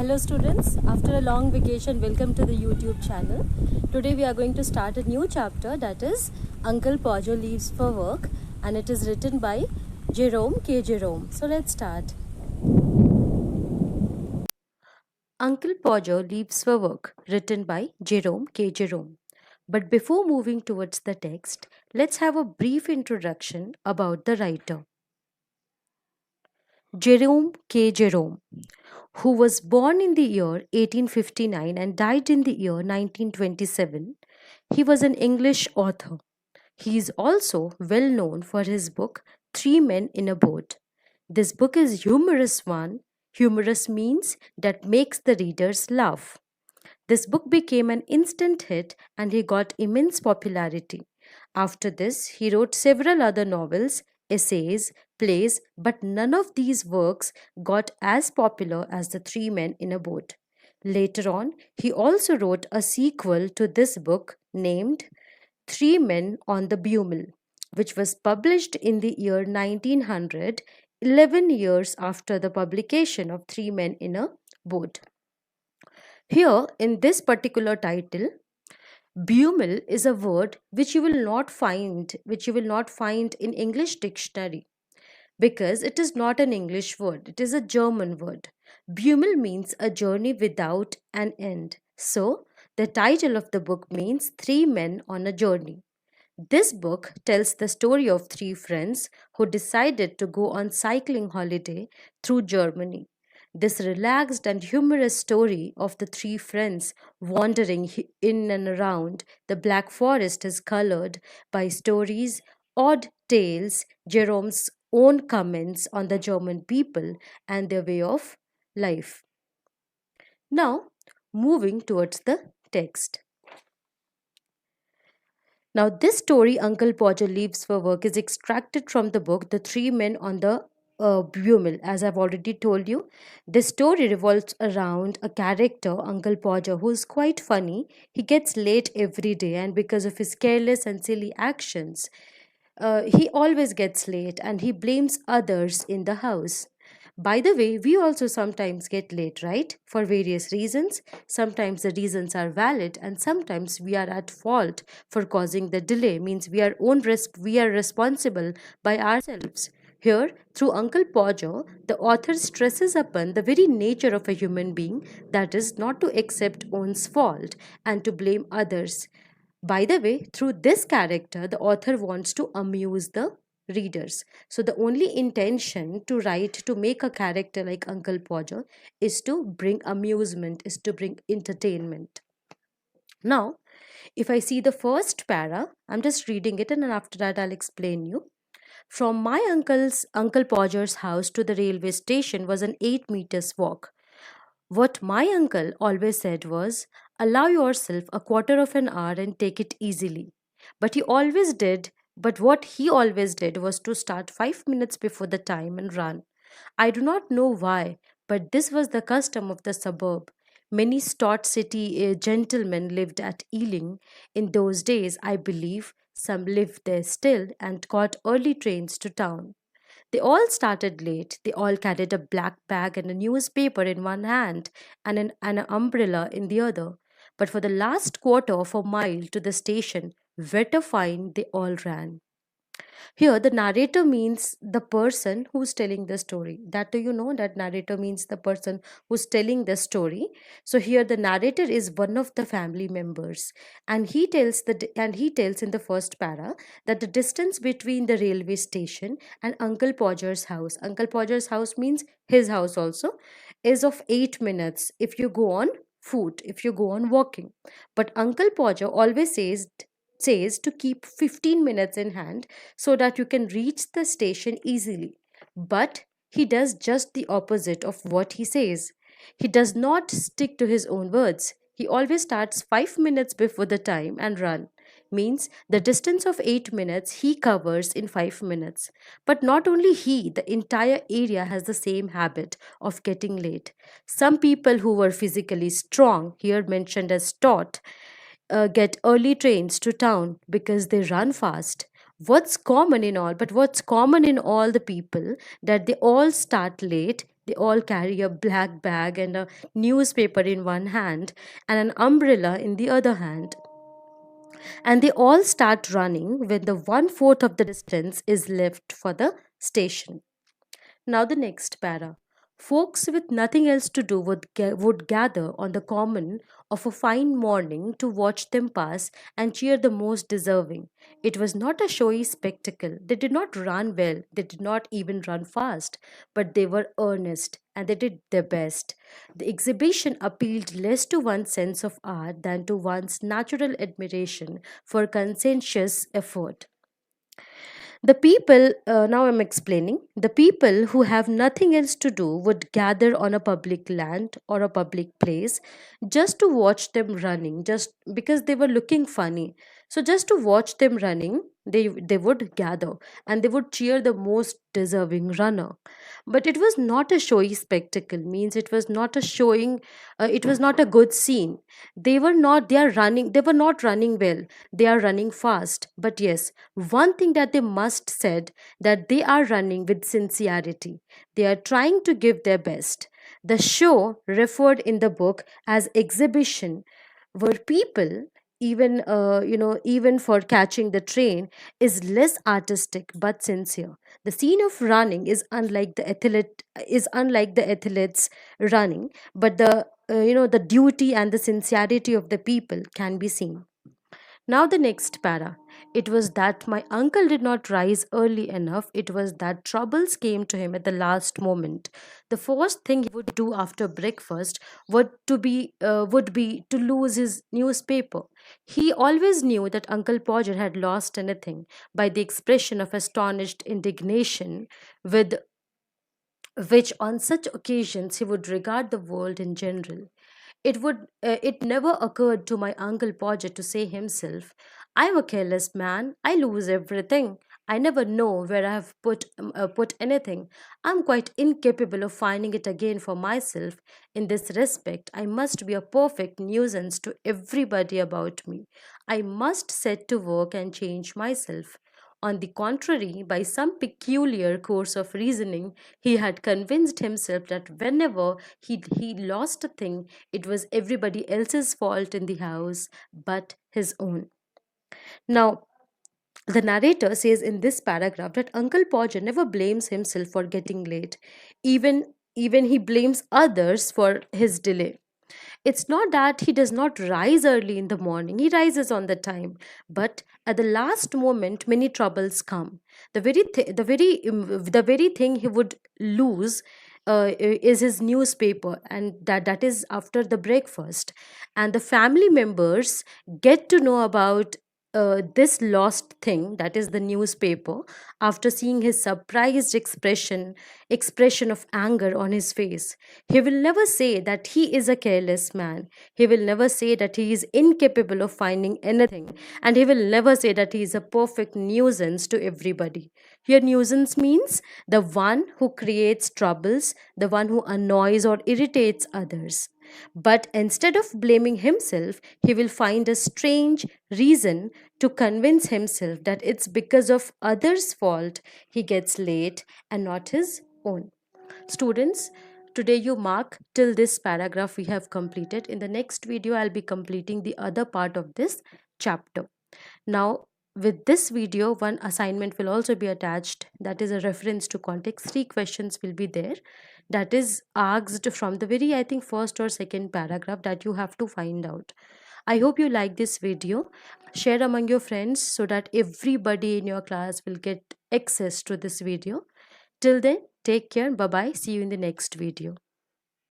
Hello students, after a long vacation, welcome to the YouTube channel. Today we are going to start a new chapter, that is Uncle Podger Leaves for Work, and it is written by Jerome K Jerome. So let's start. Uncle Podger Leaves for Work, written by Jerome K Jerome. But before moving towards the text, let's have a brief introduction about the writer. Jerome K Jerome, who was born in the year 1859 and died in the year 1927. He was an English author. He is also well known for his book Three Men in a Boat. This book is humorous one. Humorous means that makes the readers laugh. This book became an instant hit and he got immense popularity. After this, he wrote several other novels, essays, plays, but none of these works got as popular as The Three Men in a Boat. Later on, he also wrote a sequel to this book named Three Men on the Bummel, which was published in the year 1900, 11 years after the publication of Three Men in a Boat. Here, in this particular title, Bummel is a word which you will not find in English dictionary because it is not an English word, it is a German word. Bummel means a journey without an end. So, the title of the book means Three Men on a Journey. This book tells the story of three friends who decided to go on cycling holiday through Germany. This relaxed and humorous story of the three friends wandering in and around the Black Forest is colored by stories, odd tales, Jerome's own comments on the German people and their way of life. Now, moving towards the text. Now, this story, Uncle Podger Leaves for Work, is extracted from the book The Three Men on the Bummel. As I've already told you, this story revolves around a character, Uncle Podger, who is quite funny. He gets late every day, and because of his careless and silly actions, he always gets late and he blames others in the house. By the way, we also sometimes get late, right? For various reasons. Sometimes the reasons are valid and sometimes we are at fault for causing the delay, means we are responsible by ourselves. Here, through Uncle Podger, the author stresses upon the very nature of a human being, that is, not to accept one's fault and to blame others. By the way, through this character, the author wants to amuse the readers. So, the only intention to write to make a character like Uncle Podger is to bring amusement, is to bring entertainment. Now, if I see the first para, I'm just reading it and then after that I'll explain you. From my Uncle Podger's house to the railway station was an 8 meters walk. What my uncle always said was, allow yourself a quarter of an hour and take it easily. But he always did, but what he always did was to start 5 minutes before the time and run. I do not know why, but this was the custom of the suburb. Many stout city gentlemen lived at Ealing. In those days, I believe some lived there still and caught early trains to town. They all started late. They all carried a black bag and a newspaper in one hand and an umbrella in the other. But for the last quarter of a mile to the station, wet or fine, they all ran. Here, the narrator means the person who's telling the story. That do you know that narrator means the person who's telling the story. So here, the narrator is one of the family members, and he tells in the first para that the distance between the railway station and Uncle Podger's house. Uncle Podger's house means his house also is of 8 minutes if you go on foot, if you go on walking. But Uncle Podger always says to keep 15 minutes in hand so that you can reach the station easily. But he does just the opposite of what he says. He does not stick to his own words. He always starts 5 minutes before the time and run. Means the distance of 8 minutes he covers in 5 minutes. But not only he, the entire area has the same habit of getting late. Some people who were physically strong, here mentioned as taut, get early trains to town because they run fast. What's common in all the people that they all start late, They all carry a black bag and a newspaper in one hand and an umbrella in the other hand. And they all start running when the one-fourth of the distance is left for the station. Now, the next para. Folks with nothing else to do would gather on the common of a fine morning to watch them pass and cheer the most deserving. It was not a showy spectacle. They did not run well, they did not even run fast, but they were earnest and they did their best. The exhibition appealed less to one's sense of art than to one's natural admiration for conscientious effort. The people, now I'm explaining, the people who have nothing else to do would gather on a public land or a public place just to watch them running, just because they were looking funny. So, just to watch them running, they would gather and they would cheer the most deserving runner. But it was not a showy spectacle, means it was not a showing, it was not a good scene. They are running, they were not running well, they are running fast. But yes, one thing that they must said, that they are running with sincerity. They are trying to give their best. The show referred in the book as exhibition were people, even for catching the train, is less artistic but sincere. The scene of running is unlike the athletes running, but the duty and the sincerity of the people can be seen. Now, the next para. It was that my uncle did not rise early enough. It was that troubles came to him at the last moment. The first thing he would do after breakfast would be to lose his newspaper. He always knew that Uncle Podger had lost anything by the expression of astonished indignation with which on such occasions he would regard the world in general. It never occurred to my uncle Podger to say himself, I'm a careless man, I lose everything. I never know where I have put anything. I'm quite incapable of finding it again for myself. In this respect, I must be a perfect nuisance to everybody about me. I must set to work and change myself. On the contrary, by some peculiar course of reasoning, he had convinced himself that whenever he lost a thing, it was everybody else's fault in the house but his own. Now, the narrator says in this paragraph that Uncle Podger never blames himself for getting late. Even he blames others for his delay. It's not that he does not rise early in the morning, he rises on the time. But at the last moment, many troubles come. The very thing he would lose is his newspaper, and that is after the breakfast. And the family members get to know about this lost thing, that is the newspaper, after seeing his surprised expression of anger on his face. He will never say that he is a careless man. He will never say that he is incapable of finding anything. And he will never say that he is a perfect nuisance to everybody. Here, nuisance means the one who creates troubles, the one who annoys or irritates others. But instead of blaming himself, he will find a strange reason to convince himself that it's because of others' fault he gets late and not his own. Students, today you mark till this paragraph we have completed. In the next video, I'll be completing the other part of this chapter. Now, with this video, one assignment will also be attached, that is a reference to context. 3 questions will be there, that is asked from the very, I think, first or second paragraph, that you have to find out. I hope you like this video. Share among your friends so that everybody in your class will get access to this video. Till then, take care. Bye bye. See you in the next video.